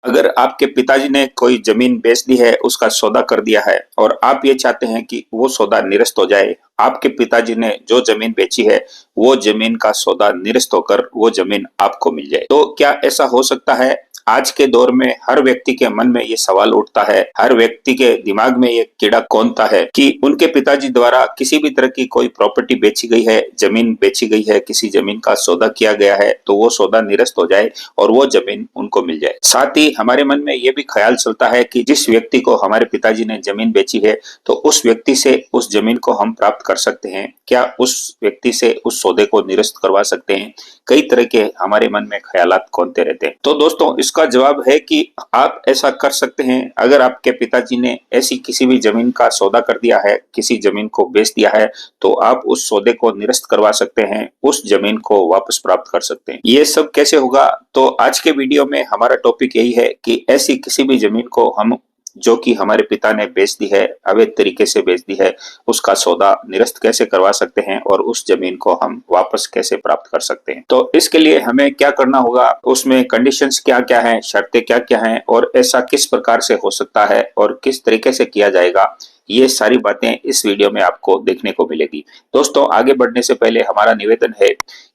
अगर आपके पिताजी ने कोई जमीन बेच दी है, उसका सौदा कर दिया है और आप ये चाहते हैं कि वो सौदा निरस्त हो जाए, आपके पिताजी ने जो जमीन बेची है, वो जमीन का सौदा निरस्त होकर वो जमीन आपको मिल जाए, तो क्या ऐसा हो सकता है? आज के दौर में हर व्यक्ति के मन में ये सवाल उठता है, हर व्यक्ति के दिमाग में ये कीड़ा कौंधता है कि उनके पिताजी द्वारा किसी भी तरह की कोई प्रॉपर्टी बेची गई है, जमीन बेची गई है, किसी जमीन का सौदा किया गया है, तो वो सौदा निरस्त हो जाए और वो जमीन उनको मिल जाए। साथ ही हमारे मन में ये भी ख्याल चलता है कि जिस व्यक्ति को हमारे पिताजी ने जमीन बेची है, तो उस व्यक्ति से उस जमीन को हम प्राप्त कर सकते हैं क्या? उस व्यक्ति से उस सौदे को निरस्त करवा सकते हैं? कई तरह के हमारे मन में ख्यालात कौंधते रहते हैं। तो दोस्तों, इसका जवाब है कि आप ऐसा कर सकते हैं। अगर आपके पिताजी ने ऐसी किसी भी जमीन का सौदा कर दिया है, किसी जमीन को बेच दिया है, तो आप उस सौदे को निरस्त करवा सकते हैं, उस जमीन को वापस प्राप्त कर सकते हैं। ये सब कैसे होगा? तो आज के वीडियो में हमारा टॉपिक यही है कि ऐसी किसी भी जमीन को हम, जो कि हमारे पिता ने बेच दी है, अवैध तरीके से बेच दी है, उसका सौदा निरस्त कैसे करवा सकते हैं और उस जमीन को हम वापस कैसे प्राप्त कर सकते हैं। तो इसके लिए हमें क्या करना होगा, उसमें कंडीशंस क्या क्या हैं, शर्तें क्या क्या हैं और ऐसा किस प्रकार से हो सकता है और किस तरीके से किया जाएगा, ये सारी बातें इस वीडियो में आपको देखने को मिलेगी। दोस्तों, आगे बढ़ने से पहले हमारा निवेदन है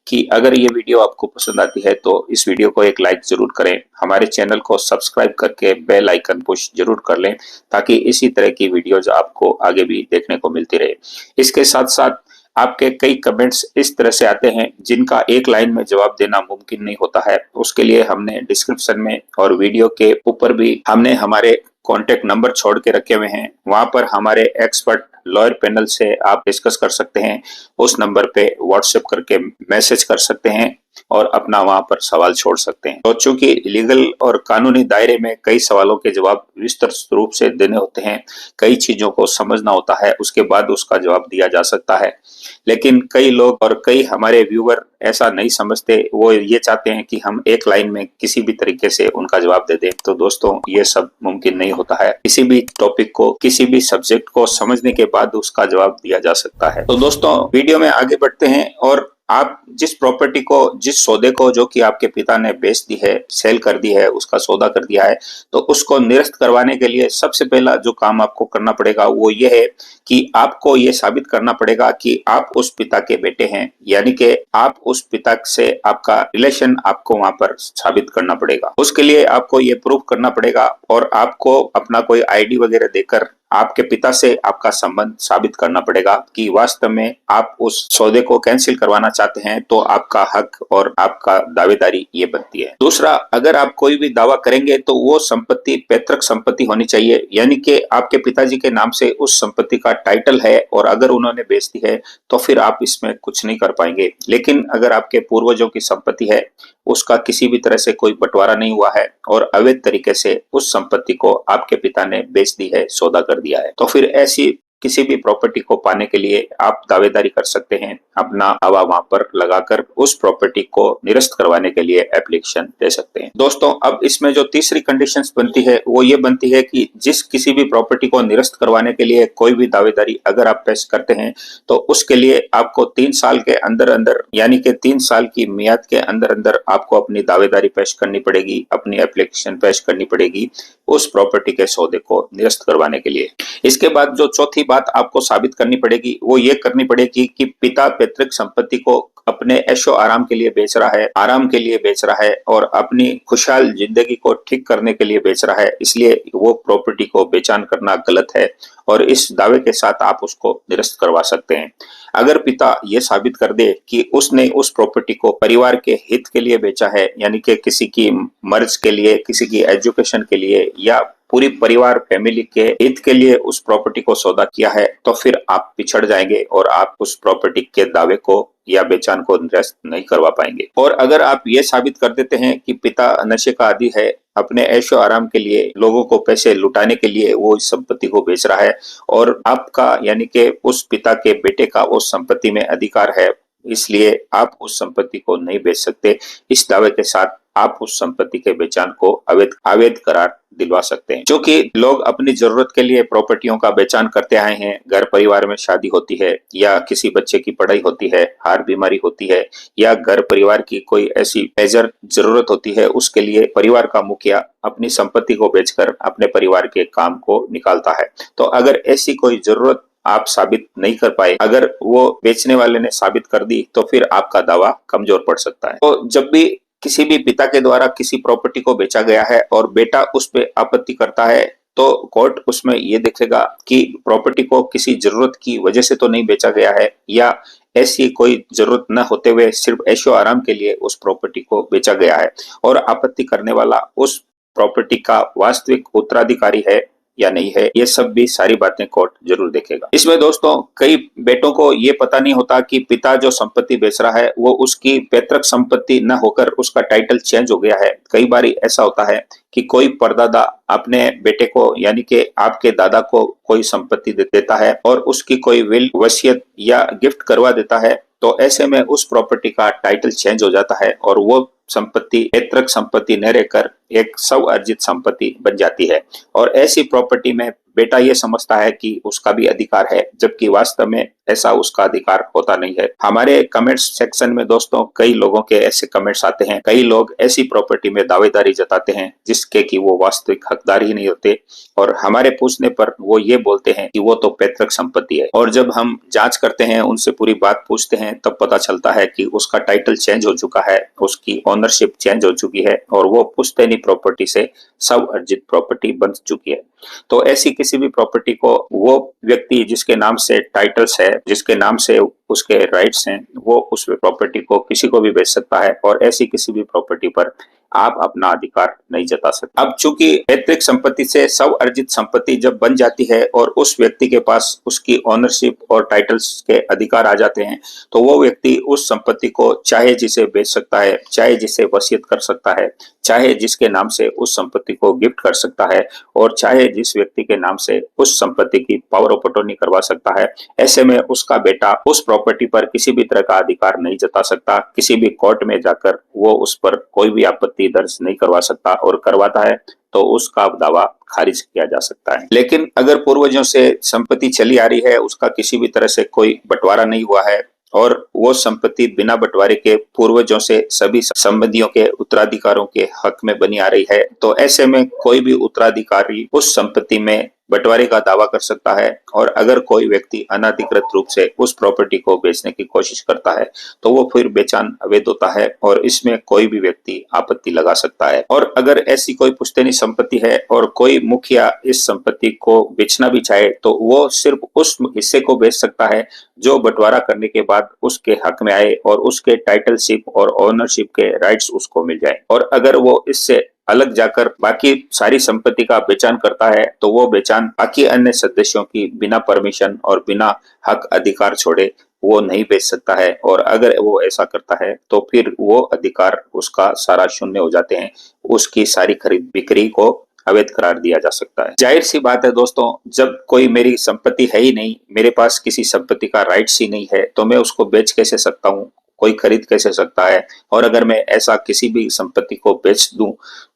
कि अगर ये वीडियो आपको पसंद आती है तो इस वीडियो को एक लाइक जरूर करें, हमारे चैनल को सब्सक्राइब करके बेल आइकन पुश जरूर कर लें, ताकि इसी तरह की वीडियोज आपको आगे भी देखने को मिलती रहे। इसके साथ साथ आपके कई कमेंट्स इस तरह से आते हैं जिनका एक लाइन में जवाब देना मुमकिन नहीं होता है। उसके लिए हमने डिस्क्रिप्शन में और वीडियो के ऊपर भी हमने हमारे कॉन्टेक्ट नंबर छोड़ के रखे हुए हैं, वहां पर हमारे एक्सपर्ट लॉयर पैनल से आप डिस्कस कर सकते हैं। उस नंबर पे व्हाट्सएप करके मैसेज कर सकते हैं और अपना वहां पर सवाल छोड़ सकते हैं। तो चूंकि लीगल और कानूनी दायरे में कई सवालों के जवाब विस्तृत रूप से देने होते हैं, कई चीजों को समझना होता है, उसके बाद उसका जवाब दिया जा सकता है। लेकिन कई लोग और कई हमारे व्यूअर ऐसा नहीं समझते, वो ये चाहते हैं कि हम एक लाइन में किसी भी तरीके से उनका जवाब दे दें। तो दोस्तों, ये सब मुमकिन नहीं होता है। किसी भी टॉपिक को, किसी भी सब्जेक्ट को समझने के बाद उसका जवाब दिया जा सकता है। तो दोस्तों, वीडियो में आगे बढ़ते हैं और आप जिस प्रॉपर्टी को, जिस सौदे को जो कि आपके पिता ने बेच दी है, सेल कर दी है, उसका सौदा कर दिया है, तो उसको निरस्त करवाने के लिए सबसे पहला जो काम आपको करना पड़ेगा वो ये है कि आपको ये साबित करना पड़ेगा कि आप उस पिता के बेटे हैं, यानी कि आप उस पिता से आपका रिलेशन आपको वहां पर साबित करना पड़ेगा। उसके लिए आपको ये प्रूफ करना पड़ेगा और आपको अपना कोई आईडी वगैरह देकर आपके पिता से आपका संबंध साबित करना पड़ेगा कि वास्तव में आप उस सौदे को कैंसिल करवाना चाहते हैं, तो आपका हक और आपका दावेदारी ये बनती है। दूसरा, अगर आप कोई भी दावा करेंगे तो वो संपत्ति पैतृक संपत्ति होनी चाहिए, यानी कि आपके पिताजी के नाम से उस संपत्ति का टाइटल है और अगर उन्होंने बेच दी है तो फिर आप इसमें कुछ नहीं कर पाएंगे। लेकिन अगर आपके पूर्वजों की संपत्ति है, उसका किसी भी तरह से कोई बंटवारा नहीं हुआ है और अवैध तरीके से उस संपत्ति को आपके पिता ने बेच दी है, सौदा कर दिया है, तो फिर ऐसी किसी भी प्रॉपर्टी को पाने के लिए आप दावेदारी कर सकते हैं, अपना दावा वहां पर लगाकर उस प्रॉपर्टी को निरस्त करवाने के लिए एप्लीकेशन दे सकते हैं। दोस्तों, अब इसमें जो तीसरी कंडीशंस बनती है वो ये बनती है कि जिस किसी भी प्रॉपर्टी को निरस्त करवाने के लिए कोई भी दावेदारी अगर आप पेश करते हैं, तो उसके लिए आपको 3 साल के अंदर अंदर, यानी कि 3 साल की मियाद के अंदर अंदर आपको अपनी दावेदारी पेश करनी पड़ेगी, अपनी एप्लीकेशन पेश करनी पड़ेगी उस प्रॉपर्टी के सौदे को निरस्त करवाने के लिए। इसके बाद जो चौथी बात आपको साबित करनी पड़ेगी वो ये करनी पड़ेगी कि पिता पैतृक संपत्ति को अपने ऐशो आराम के लिए बेच रहा है, आराम के लिए बेच रहा है और अपनी खुशहाल जिंदगी को ठीक करने के लिए बेच रहा है, इसलिए वो प्रॉपर्टी को बेचान करना गलत है और इस दावे के साथ आप उसको निरस्त करवा सकते हैं। अगर पिता ये साबित कर दे कि उसने उस प्रॉपर्टी को परिवार के हित के लिए बेचा है, यानी कि किसी की मर्ज के लिए, किसी की एजुकेशन के लिए या पूरी परिवार फैमिली के हित के लिए उस प्रॉपर्टी को सौदा किया है, तो फिर आप पिछड़ जाएंगे और आप उस प्रॉपर्टी के दावे को या बेचान को निरस्त नहीं करवा पाएंगे। और अगर आप ये साबित कर देते हैं कि पिता नशे का आदी है, अपने ऐशो आराम के लिए, लोगों को पैसे लुटाने के लिए वो इस संपत्ति को बेच रहा है और आपका, यानी कि उस पिता के बेटे का उस संपत्ति में अधिकार है, इसलिए आप उस संपत्ति को नहीं बेच सकते, इस दावे के साथ आप उस संपत्ति के बेचान को अवैध करार दिलवा सकते हैं। क्योंकि लोग अपनी जरूरत के लिए प्रॉपर्टियों का बेचान करते आए हैं। घर परिवार में शादी होती है या किसी बच्चे की पढ़ाई होती है, हार बीमारी होती है या घर परिवार की कोई ऐसी मेजर जरूरत होती है, उसके लिए परिवार का मुखिया अपनी संपत्ति को बेचकर अपने परिवार के काम को निकालता है। तो अगर ऐसी कोई जरूरत आप साबित नहीं कर पाए, अगर वो बेचने वाले ने साबित कर दी, तो फिर आपका दावा कमजोर पड़ सकता है। तो जब भी किसी भी पिता के द्वारा किसी प्रॉपर्टी को बेचा गया है और बेटा उस पे आपत्ति करता है, तो कोर्ट उसमें ये देखेगा कि प्रॉपर्टी को किसी जरूरत की वजह से तो नहीं बेचा गया है, या ऐसी कोई जरूरत न होते हुए सिर्फ ऐशो आराम के लिए उस प्रॉपर्टी को बेचा गया है, और आपत्ति करने वाला उस प्रॉपर्टी का वास्तविक उत्तराधिकारी है या नहीं है। ये सब भी सारी बातें कोर्ट जरूर देखेगा। इसमें दोस्तों कई बेटों को ये पता नहीं होता कि पिता जो संपत्ति बेच रहा है वो उसकी पैतृक संपत्ति न होकर उसका टाइटल चेंज हो गया है। कई बार ऐसा होता है कि कोई परदादा अपने बेटे को यानी कि आपके दादा को कोई संपत्ति देता है और उसकी कोई विल, वसीयत या गिफ्ट करवा देता है, तो ऐसे में उस प्रॉपर्टी का टाइटल चेंज हो जाता है और वो संपत्ति पैतृक संपत्ति न रहकर एक स्व अर्जित संपत्ति बन जाती है। और ऐसी प्रॉपर्टी में बेटा ये समझता है कि उसका भी अधिकार है, जबकि वास्तव में ऐसा उसका अधिकार होता नहीं है। हमारे कमेंट्स सेक्शन में दोस्तों कई लोगों के ऐसे कमेंट्स आते हैं। कई लोग ऐसी प्रॉपर्टी में दावेदारी जताते हैं जिसके कि वो वास्तविक हकदार ही नहीं होते, और हमारे पूछने पर वो ये बोलते हैं कि वो तो पैतृक संपत्ति है। और जब हम जांच करते हैं, उनसे पूरी बात पूछते हैं, तब पता चलता है कि उसका टाइटल चेंज हो चुका है, उसकी ओनरशिप चेंज हो चुकी है और वो पुश्तैनी प्रॉपर्टी से स्व अर्जित प्रॉपर्टी बन चुकी है। तो ऐसी किसी भी प्रॉपर्टी को वो व्यक्ति जिसके नाम से टाइटल्स है, जिसके नाम से उसके राइट्स हैं, वो उस प्रॉपर्टी को किसी को भी बेच सकता है, और ऐसी किसी भी प्रॉपर्टी पर आप अपना अधिकार नहीं जता सकते। अब चूंकि पैतृक संपत्ति से स्व अर्जित संपत्ति जब बन जाती है और उस व्यक्ति के पास उसकी ओनरशिप और टाइटल्स के अधिकार आ जाते हैं, तो वो व्यक्ति उस संपत्ति को चाहे जिसे बेच सकता है, चाहे जिसे वसीयत कर सकता है, चाहे जिसके नाम से उस संपत्ति को गिफ्ट कर सकता है, और चाहे जिस व्यक्ति के नाम से उस संपत्ति की पावर ऑफ अटॉर्नी करवा सकता है। ऐसे में उसका बेटा उस प्रॉपर्टी पर किसी भी तरह का अधिकार नहीं जता सकता। किसी भी कोर्ट में जाकर वो उस पर कोई भी आपत्ति दर्ज नहीं करवा सकता, और करवाता है तो उसका दावा खारिज किया जा सकता है। लेकिन अगर पूर्वजों से संपत्ति चली आ रही है, उसका किसी भी तरह से कोई बंटवारा नहीं हुआ है और वो संपत्ति बिना बंटवारे के पूर्वजों से सभी संबंधियों के उत्तराधिकारों के हक में बनी आ रही है, तो ऐसे में कोई भी उत्तराधिकारी उस संपत्ति में बंटवारे का दावा कर सकता है। और अगर कोई व्यक्ति अनाधिकृत रूप से उस प्रॉपर्टी को बेचने की कोशिश करता है, तो वो फिर बेचान अवैध होता है और इसमें कोई भी व्यक्ति आपत्ति लगा सकता है। और अगर ऐसी कोई पुश्तैनी संपत्ति है और कोई मुखिया इस संपत्ति को बेचना भी चाहे, तो वो सिर्फ उस हिस्से को बेच सकता है जो बंटवारा करने के बाद उसके हक में आए और उसके टाइटलशिप और ओनरशिप के राइट्स उसको मिल जाए। और अगर वो इससे अलग जाकर बाकी सारी संपत्ति का बेचान करता है, तो वो बेचान बाकी अन्य सदस्यों की बिना परमिशन और बिना हक अधिकार छोड़े वो नहीं बेच सकता है। और अगर वो ऐसा करता है तो फिर वो अधिकार उसका सारा शून्य हो जाते हैं, उसकी सारी खरीद बिक्री को अवैध करार दिया जा सकता है। जाहिर सी बात है दोस्तों, जब कोई मेरी संपत्ति है ही नहीं, मेरे पास किसी संपत्ति का राइट्स ही नहीं है, तो मैं उसको बेच कैसे सकता हूँ, कोई खरीद कैसे सकता है। और अगर मैं ऐसा किसी भी संपत्ति को बेच दूं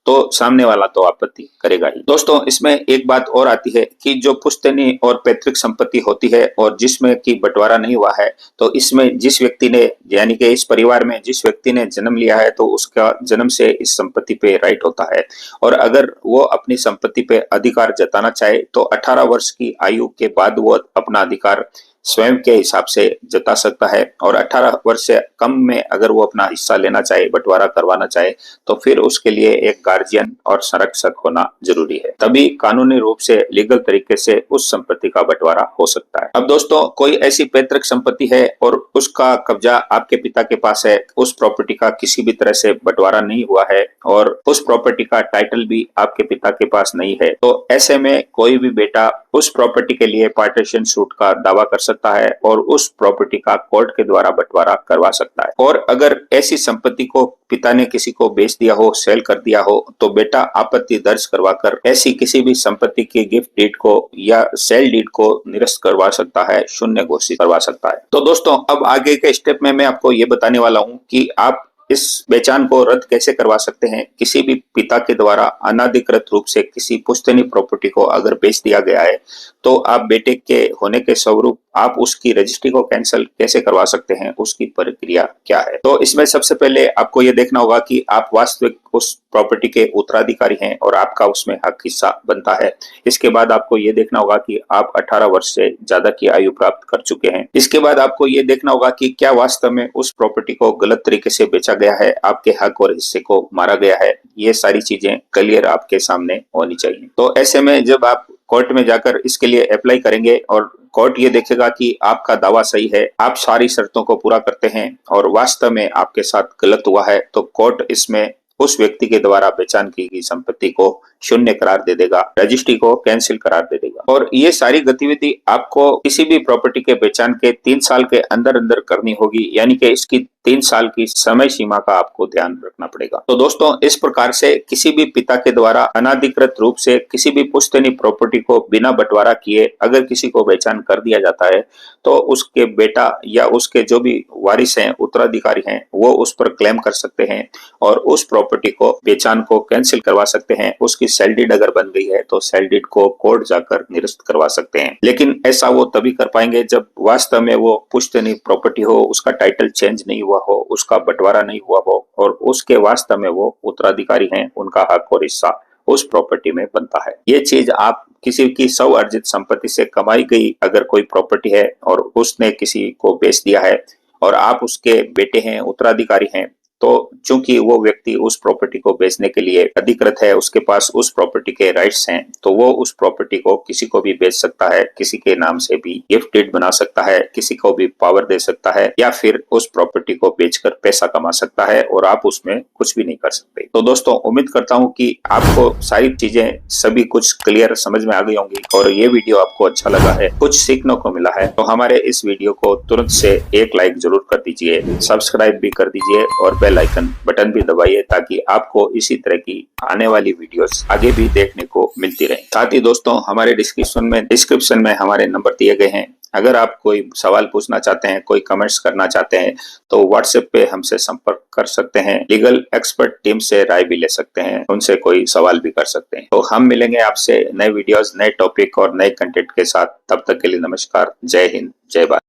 तो सामने वाला तो आपत्ति करेगा ही। दोस्तों इसमें एक बात और आती है कि जो पुश्तैनी और पैतृक संपत्ति होती है और जिसमें की बंटवारा नहीं हुआ है, तो इसमें जिस व्यक्ति ने यानी कि इस परिवार में जिस व्यक्ति ने जन्म लिया है, तो उसका जन्म से इस संपत्ति पे राइट होता है। और अगर वो अपनी संपत्ति पे अधिकार जताना चाहे, तो 18 वर्ष की आयु के बाद वो अपना अधिकार स्वयं के हिसाब से जता सकता है। और 18 वर्ष से कम में अगर वो अपना हिस्सा लेना चाहे, बंटवारा करवाना चाहे, तो फिर उसके लिए एक गार्जियन और संरक्षक होना जरूरी है, तभी कानूनी रूप से लीगल तरीके से उस संपत्ति का बंटवारा हो सकता है। अब दोस्तों कोई ऐसी पैतृक संपत्ति है और उसका कब्जा आपके पिता के पास है, उस प्रॉपर्टी का किसी भी तरह से बंटवारा नहीं हुआ है और उस प्रॉपर्टी का टाइटल भी आपके पिता के पास नहीं है, तो ऐसे में कोई भी बेटा उस प्रॉपर्टी के लिए पार्टीशन सूट का दावा कर सकता है और उस प्रॉपर्टी का कोर्ट के द्वारा बंटवारा करवा सकता है। और अगर ऐसी संपत्ति को पिता ने किसी को बेच दिया हो, सेल कर दिया हो, तो बेटा आपत्ति दर्ज करवाकर ऐसी किसी भी संपत्ति की गिफ्ट डीड को या सेल डीड को निरस्त करवा सकता है, शून्य घोषित करवा सकता है। तो दोस्तों अब आगे के स्टेप में मैं आपको ये बताने वाला हूँ कि आप इस बेचान को रद्द कैसे करवा सकते हैं? किसी भी पिता के द्वारा अनाधिकृत रूप से किसी पुश्तैनी प्रॉपर्टी को अगर बेच दिया गया है, तो आप बेटे के होने के स्वरूप आप उसकी रजिस्ट्री को कैंसिल कैसे करवा सकते हैं? उसकी प्रक्रिया क्या है? तो इसमें सबसे पहले आपको ये देखना होगा कि आप वास्तविक उस प्रॉपर्टी के उत्तराधिकारी हैं और आपका उसमें हक हिस्सा बनता है। इसके बाद आपको ये देखना होगा कि आप 18 वर्ष से ज्यादा की आयु प्राप्त कर चुके हैं। इसके बाद आपको ये देखना होगा कि क्या वास्तव में उस प्रॉपर्टी को गलत तरीके से बेचा गया है, आपके हक और हिस्से को मारा गया है। ये सारी चीजें क्लियर आपके सामने होनी चाहिए। तो ऐसे में जब आप कोर्ट में जाकर इसके लिए अप्लाई करेंगे और कोर्ट ये देखेगा कि आपका दावा सही है, आप सारी शर्तों को पूरा करते हैं और वास्तव में आपके साथ गलत हुआ है, तो कोर्ट इसमें उस व्यक्ति के द्वारा बेचान की गई संपत्ति को शून्य करार दे देगा, रजिस्ट्री को कैंसिल करार दे देगा। और ये सारी गतिविधि आपको किसी भी प्रॉपर्टी के बेचान के 3 साल के अंदर अंदर करनी होगी, यानी कि इसकी 3 साल की समय सीमा का आपको ध्यान रखना पड़ेगा। तो दोस्तों, इस प्रकार से किसी भी पिता के द्वारा अनाधिकृत रूप से किसी भी पुश्तैनी प्रॉपर्टी को बिना बंटवारा किए अगर किसी को बेचान कर दिया जाता है, तो उसके बेटा या उसके जो भी वारिस हैं, उत्तराधिकारी हैं, वो उस पर क्लेम कर सकते हैं और उस प्रॉपर्टी को बेचान को कैंसिल करवा सकते हैं। उसकी सेल डीड अगर बन गई है तो सेल डीड को कोर्ट जाकर निरस्त करवा सकते हैं। लेकिन ऐसा वो तभी कर पाएंगे जब वास्तव में वो पुश्तैनी प्रॉपर्टी हो, उसका टाइटल चेंज नहीं हुआ हो, उसका बंटवारा नहीं हुआ हो और उसके वास्तव में वो उत्तराधिकारी हैं, उनका हक और हिस्सा उस प्रॉपर्टी में बनता है। ये चीज आप किसी की स्व अर्जित संपत्ति से कमाई गई अगर कोई प्रॉपर्टी है और उसने किसी को बेच दिया है और आप उसके बेटे हैं, उत्तराधिकारी हैं, तो चूंकि वो व्यक्ति उस प्रॉपर्टी को बेचने के लिए अधिकृत है, उसके पास उस प्रॉपर्टी के राइट्स हैं, तो वो उस प्रॉपर्टी को किसी को भी बेच सकता है, किसी के नाम से भी गिफ्ट डीड बना सकता है, किसी को भी पावर दे सकता है या फिर उस प्रॉपर्टी को बेचकर पैसा कमा सकता है और आप उसमें कुछ भी नहीं कर सकते। तो दोस्तों, उम्मीद करता हूँ कि आपको सारी चीजें सभी कुछ क्लियर समझ में आ गई होंगी और ये वीडियो आपको अच्छा लगा है, कुछ सीखने को मिला है, तो हमारे इस वीडियो को तुरंत से एक लाइक जरूर कर दीजिए, सब्सक्राइब भी कर दीजिए और बेल आइकन बटन भी दबाइए ताकि आपको इसी तरह की आने वाली वीडियोस आगे भी देखने को मिलती रहे। साथ ही दोस्तों, हमारे डिस्क्रिप्शन में हमारे नंबर दिए गए हैं। अगर आप कोई सवाल पूछना चाहते हैं, कोई कमेंट्स करना चाहते हैं, तो व्हाट्सएप पे हमसे संपर्क कर सकते हैं। लीगल एक्सपर्ट टीम से राय भी ले सकते हैं, उनसे कोई सवाल भी कर सकते हैं। तो हम मिलेंगे आपसे नए वीडियोस, नए टॉपिक और नए कंटेंट के साथ। तब तक के लिए नमस्कार, जय हिंद, जय भारत।